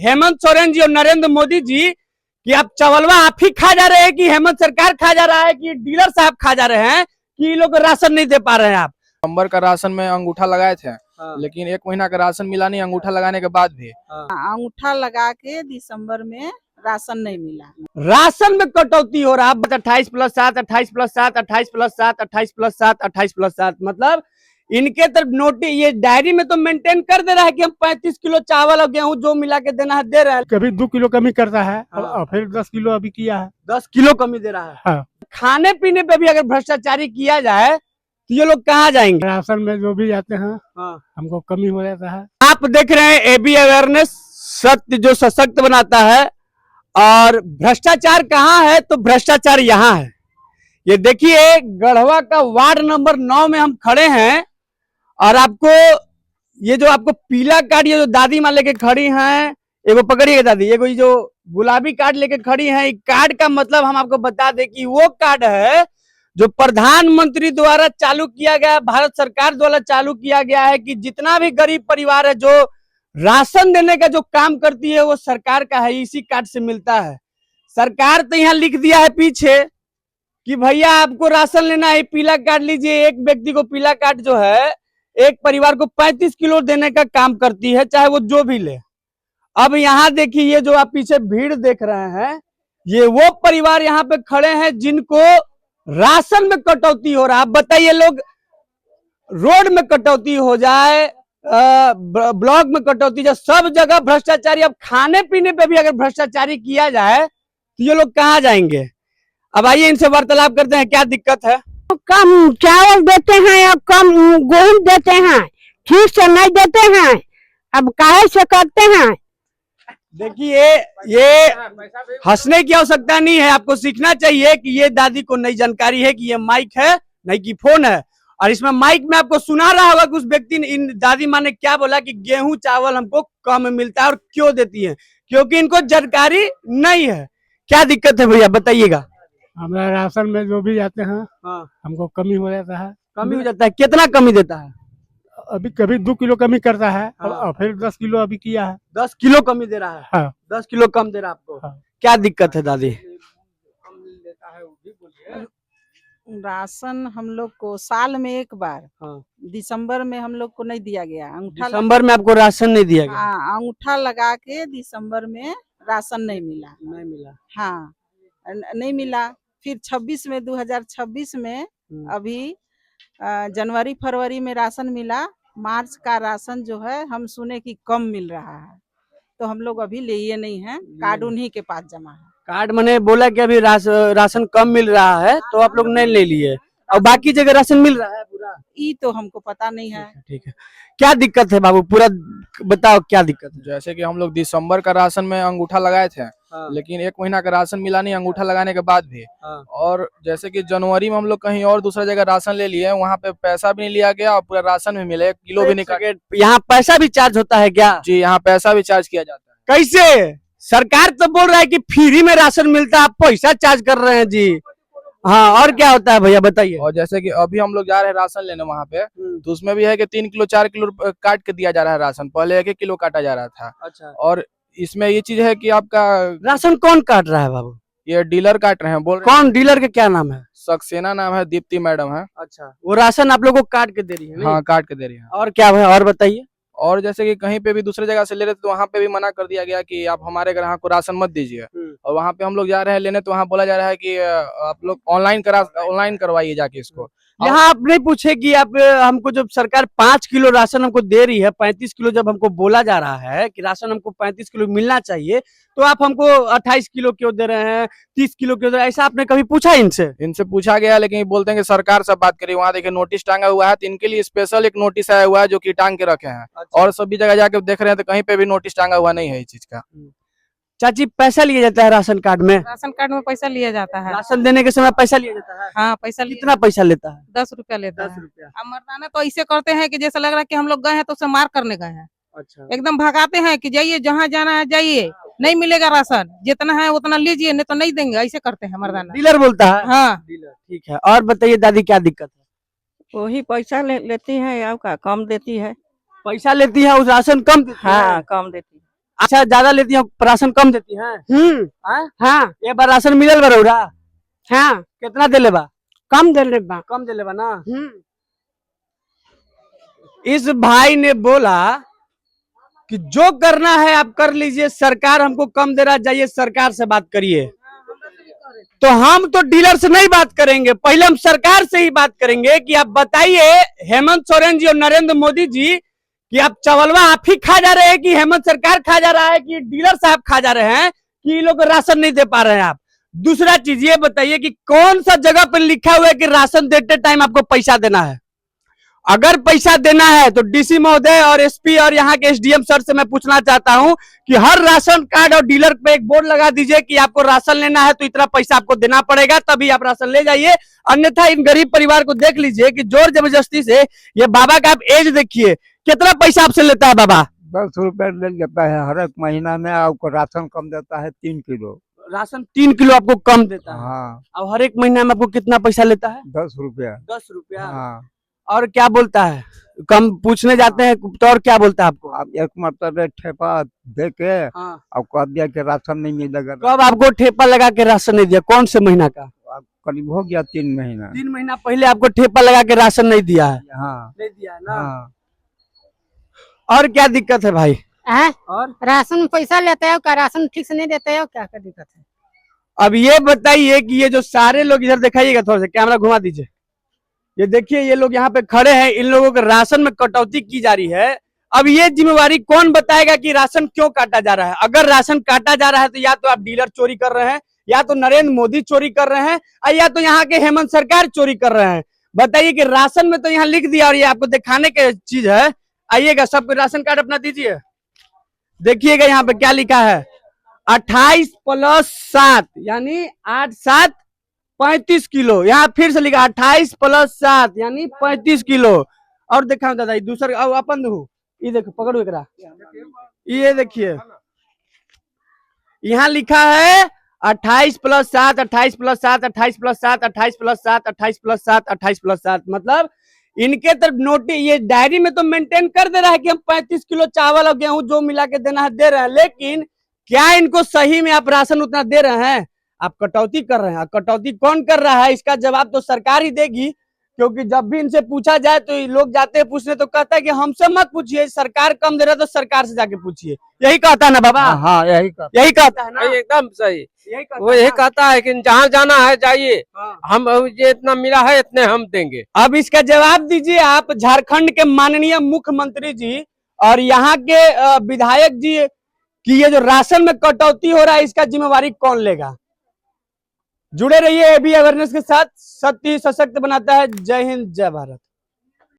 हेमंत सोरेन जी और नरेंद्र मोदी जी कि आप चावलवा आप ही खा जा रहे हैं कि हेमंत सरकार खा जा रहा है कि डीलर साहब खा जा रहे हैं कि ये लोग राशन नहीं दे पा रहे हैं। आप दिसंबर का राशन में अंगूठा लगाए थे। लेकिन 1 महीना का राशन मिला नहीं अंगूठा लगाने के बाद भी। अंगूठा लगा के दिसंबर में राशन नहीं मिला। राशन में कटौती हो रहा है। 28+7 28+7 28+7 28+7 28+7 मतलब इनके तरफ नोटिस ये डायरी में तो मेंटेन कर दे रहा है कि हम 35 किलो चावल और गेहूं जो मिला के देना है दे रहे हैं। कभी 2 किलो कमी करता है। हाँ। फिर 10 किलो अभी किया है। 10 किलो कमी दे रहा है। हाँ। खाने पीने पे भी अगर भ्रष्टाचारी किया जाए तो ये लोग कहाँ जाएंगे। राशन में जो भी जाते हैं हाँ। हमको कमी हो जाता है। आप देख रहे हैं एबी अवेयरनेस, सत्य जो सशक्त बनाता है। और भ्रष्टाचार कहाँ है तो भ्रष्टाचार यहाँ है। ये देखिए गढ़वा का वार्ड नंबर 9 में हम खड़े हैं और आपको ये जो आपको पीला कार्ड ये जो दादी माँ लेके खड़ी हैं, एगो पकड़िएगा दादी, एगो ये जो गुलाबी कार्ड लेके खड़ी हैं, कार्ड का मतलब हम आपको बता दें कि वो कार्ड है जो प्रधानमंत्री द्वारा चालू किया गया, भारत सरकार द्वारा चालू किया गया है कि जितना भी गरीब परिवार है जो राशन देने का जो काम करती है वो सरकार का है, इसी कार्ड से मिलता है। सरकार तो यहाँ लिख दिया है पीछे कि भैया आपको राशन लेना है पीला कार्ड लीजिए। एक व्यक्ति को पीला कार्ड जो है एक परिवार को 35 किलो देने का काम करती है, चाहे वो जो भी ले। अब यहाँ देखिए ये जो आप पीछे भीड़ देख रहे हैं ये वो परिवार यहाँ पे खड़े हैं जिनको राशन में कटौती हो रहा है। अब बताइए लोग रोड में कटौती हो जाए, ब्लॉक में कटौती जाए, सब जगह भ्रष्टाचारी। अब खाने पीने पे भी अगर भ्रष्टाचारी किया जाए तो ये लोग कहाँ जाएंगे। अब आइए इनसे वार्तालाप करते हैं क्या दिक्कत है। कम चावल देते हैं या कम गेहूं देते हैं, ठीक से नहीं देते हैं। अब काहे से करते हैं। देखिए ये हंसने की आवश्यकता नहीं है, आपको सीखना चाहिए कि ये दादी को नई जानकारी है कि ये माइक है नहीं कि फोन है। और इसमें माइक में आपको सुना रहा होगा कि उस व्यक्ति ने, इन दादी माँ ने क्या बोला कि गेहूं चावल हमको कम मिलता है और क्यों देती है, क्योंकि इनको जानकारी नहीं है। क्या दिक्कत है भैया बताइएगा। हमारा राशन में जो भी जाते हैं हाँ। हमको कमी हो जाता है। कमी हो जाता है, कितना कमी देता है। अभी कभी 2 किलो कमी करता है। हाँ। फिर 10 किलो अभी किया है। 10 किलो कमी दे रहा है। हाँ। 10 किलो कम दे रहा है आपको। हाँ। क्या दिक्कत है दादी। राशन हम लोग को साल में एक बार, हाँ। दिसंबर में हम लोग को नहीं दिया गया। अंगूठा दिसंबर में आपको राशन नहीं दिया गया। हाँ, अंगूठा लगा के दिसंबर में राशन नहीं मिला। नहीं मिला। हाँ, नहीं मिला। फिर 26 में 2026 में अभी जनवरी फरवरी में राशन मिला। मार्च का राशन जो है हम सुने कि कम मिल रहा है, तो हम लोग अभी लिए नहीं है। कार्ड उन्हीं के पास जमा है। कार्ड मैंने बोला कि अभी राशन कम मिल रहा है तो आप लोग नहीं ले लिए और बाकी जगह राशन मिल रहा है पूरा। ये तो हमको पता नहीं है। ठीक है, क्या दिक्कत है बाबू पूरा बताओ क्या दिक्कत है। जैसे कि हम लोग दिसंबर का राशन में अंगूठा लगाए थे। लेकिन 1 महीना का राशन मिला नहीं अंगूठा लगाने के बाद भी। और जैसे कि जनवरी में हम लोग कहीं और दूसरा जगह राशन ले लिए, वहाँ पे पैसा भी नहीं लिया गया और पूरा राशन भी मिला, 1 किलो भी नहीं काटे। यहाँ पैसा भी चार्ज होता है क्या। जी यहाँ पैसा भी चार्ज किया जाता है। कैसे, सरकार तो बोल रहा है कि फ्री में राशन मिलता है, आप पैसा चार्ज कर रहे हैं जी। हाँ और क्या होता है भैया बताइए। और जैसे कि अभी हम लोग जा रहे हैं राशन लेने वहाँ पे, तो उसमें भी है कि 3 किलो 4 किलो काट के दिया जा रहा है राशन। पहले 1-1 किलो काटा जा रहा था। अच्छा। और इसमें ये चीज है कि आपका राशन कौन काट रहा है बाबू। ये डीलर काट रहे हैं, बोल रहे हैं। कौन डीलर का क्या नाम है। सक्सेना नाम है, दीप्ति मैडम है। अच्छा, वो राशन आप लोगों को काट के दे रही है नहीं? हाँ काट के दे रही है। और क्या है और बताइए। और जैसे कि कहीं पे भी दूसरे जगह से ले रहे थे तो वहाँ पे भी मना कर दिया गया कि आप हमारे ग्राहक को राशन मत दीजिए। और वहाँ पे हम लोग जा रहे हैं लेने तो वहाँ बोला जा रहा है कि आप लोग ऑनलाइन करवाइए जाके इसको। यहाँ आप नहीं पूछे कि आप हमको जब सरकार 5 किलो राशन हमको दे रही है, 35 किलो जब हमको बोला जा रहा है कि राशन हमको 35 किलो मिलना चाहिए, तो आप हमको 28 किलो क्यों दे रहे हैं, 30 किलो क्यों दे रहे हैं, ऐसा आपने कभी पूछा इनसे। इनसे पूछा गया लेकिन ये बोलते हैं कि सरकार से बात करिए। वहाँ देखिए नोटिस टांगा हुआ है, तो इनके लिए स्पेशल एक नोटिस आया हुआ है जो कि टांग के रखे हैं। अच्छा। और सभी जगह जाके देख रहे हैं तो कहीं पे भी नोटिस टांगा हुआ नहीं है इस चीज का। चाची पैसा लिया जाता है राशन कार्ड में। राशन कार्ड में पैसा लिया जाता है। राशन देने के समय पैसा लिया जाता है। हाँ पैसा कितना पैसा लेता है। 10 रुपया लेता 10 है। रुपया। अब मर्दाना तो ऐसे करते हैं कि जैसा लग रहा है कि हम लोग गए हैं तो उसे मार करने गए हैं। अच्छा। एकदम भगाते हैं कि जाइए जहाँ जाना है जाइए, नहीं मिलेगा राशन, जितना है उतना लीजिए नहीं तो नहीं देंगे, ऐसे करते हैं मर्दाना। डीलर बोलता है। हाँ डीलर, ठीक है। और बताइए दादी क्या दिक्कत है। वही पैसा लेती है या का कम देती है। पैसा लेती है उस राशन कम देती है। हाँ कम देती है। अच्छा ज्यादा लेती हैं, राशन कम देती हैं? हाँ? हाँ एक बार राशन मिलल बरौरा हाँ कितना देले बा? कम दे बा। कम देले बा ना। इस भाई ने बोला कि जो करना है आप कर लीजिए, सरकार हमको कम दे रहा, जाइए सरकार से बात करिए। तो हम तो डीलर से नहीं बात करेंगे, पहले हम सरकार से ही बात करेंगे कि आप बताइए हेमंत सोरेन जी और नरेंद्र मोदी जी कि आप चावलवा आप ही खा जा रहे हैं कि हेमंत सरकार खा जा रहा है कि डीलर साहब खा जा रहे हैं कि ये लोग राशन नहीं दे पा रहे हैं आप। दूसरा चीज ये बताइए कि कौन सा जगह पर लिखा हुआ है कि राशन देते टाइम आपको पैसा देना है? अगर पैसा देना है तो डीसी महोदय और एसपी और यहाँ के एसडीएम सर से मैं पूछना चाहता हूं कि हर राशन कार्ड और डीलर पे एक बोर्ड लगा दीजिए कि आपको राशन लेना है तो इतना पैसा आपको देना पड़ेगा, तभी आप राशन ले जाइए। अन्यथा इन गरीब परिवार को देख लीजिए कि जोर जबरदस्ती से, ये बाबा का आप एज देखिए कितना पैसा आपसे लेता है बाबा। 10 रुपए ले लेता है हर एक महीना में। आपको राशन कम देता है 3 किलो। राशन 3 किलो आपको कम देता है। हाँ अब हर एक महीना में आपको कितना पैसा लेता है? 10 रुपया। 10 रुपया। हाँ और क्या बोलता है? कम पूछने जाते हैं तो और क्या बोलता है आपको? अब एक मतलब ठेपा दे के हाँ। अब कह दिया कि राशन नहीं मिलेगा। कब आपको ठेपा लगा के राशन नहीं दिया? कौन से महीना का? अब करीब हो गया 3 महीना। 3 महीना पहले आपको ठेपा लगा के राशन नहीं दिया है? हाँ नहीं दिया है ना। हाँ। और क्या दिक्कत है भाई? है और राशन में पैसा लेते हो क्या? राशन ठीक से नहीं देते हो क्या दिक्कत है? अब ये बताइए कि ये जो सारे लोग इधर दिखाइएगा, थोड़ा सा कैमरा घुमा दीजिए। ये देखिए ये लोग यहाँ पे खड़े हैं, इन लोगों के राशन में कटौती की जा रही है। अब ये जिम्मेवारी कौन बताएगा कि राशन क्यों काटा जा रहा है? अगर राशन काटा जा रहा है तो या तो आप डीलर चोरी कर रहे हैं, या तो नरेंद्र मोदी चोरी कर रहे हैं, और या तो यहाँ के हेमंत सरकार चोरी कर रहे हैं। बताइए कि राशन में तो यहाँ लिख दिया और ये आपको दिखाने की चीज है। आइएगा सबको राशन कार्ड अपना दीजिए, देखिएगा यहाँ पे क्या लिखा है। 28 + 7 यानी 8 × 7 = 35 किलो। यहाँ फिर से लिखा 28 + 7 यानी 35 किलो। और देखा दादा दूसरा अपन दू, ये देखो पकड़ो एकरा, ये देखिए यहाँ लिखा है 28 + 7 28 + 7 28 + 7 28 + 7 28 + 7 28 + 7। मतलब इनके तरफ नोटिस, ये डायरी में तो मेंटेन कर दे रहा है कि हम 35 किलो चावल और गेहूं जो मिला के देना है दे रहे हैं, लेकिन क्या इनको सही में आप राशन उतना दे रहे हैं? आप कटौती कर रहे हैं। कटौती कौन कर रहा है इसका जवाब तो सरकार ही देगी, क्योंकि जब भी इनसे पूछा जाए तो लोग जाते हैं पूछने तो कहता है कि हमसे मत पूछिए, सरकार कम दे रहा है तो सरकार से जाके पूछिए। यही कहता है ना बाबा? हाँ यही कर। यही कहता है ना? एकदम सही। यही कहता वो है यही ना? कहता है कि जहाँ जाना है जाइए, हाँ। हम ये इतना मिला है इतने हम देंगे। अब इसका जवाब दीजिए आप, झारखंड के माननीय मुख्यमंत्री जी और यहाँ के विधायक जी, कि ये जो राशन में कटौती हो रहा है इसका जिम्मेवारी कौन लेगा? जुड़े रहिए एबी अवेयरनेस के साथ, सत्य सशक्त बनाता है। जय हिंद, जय भारत।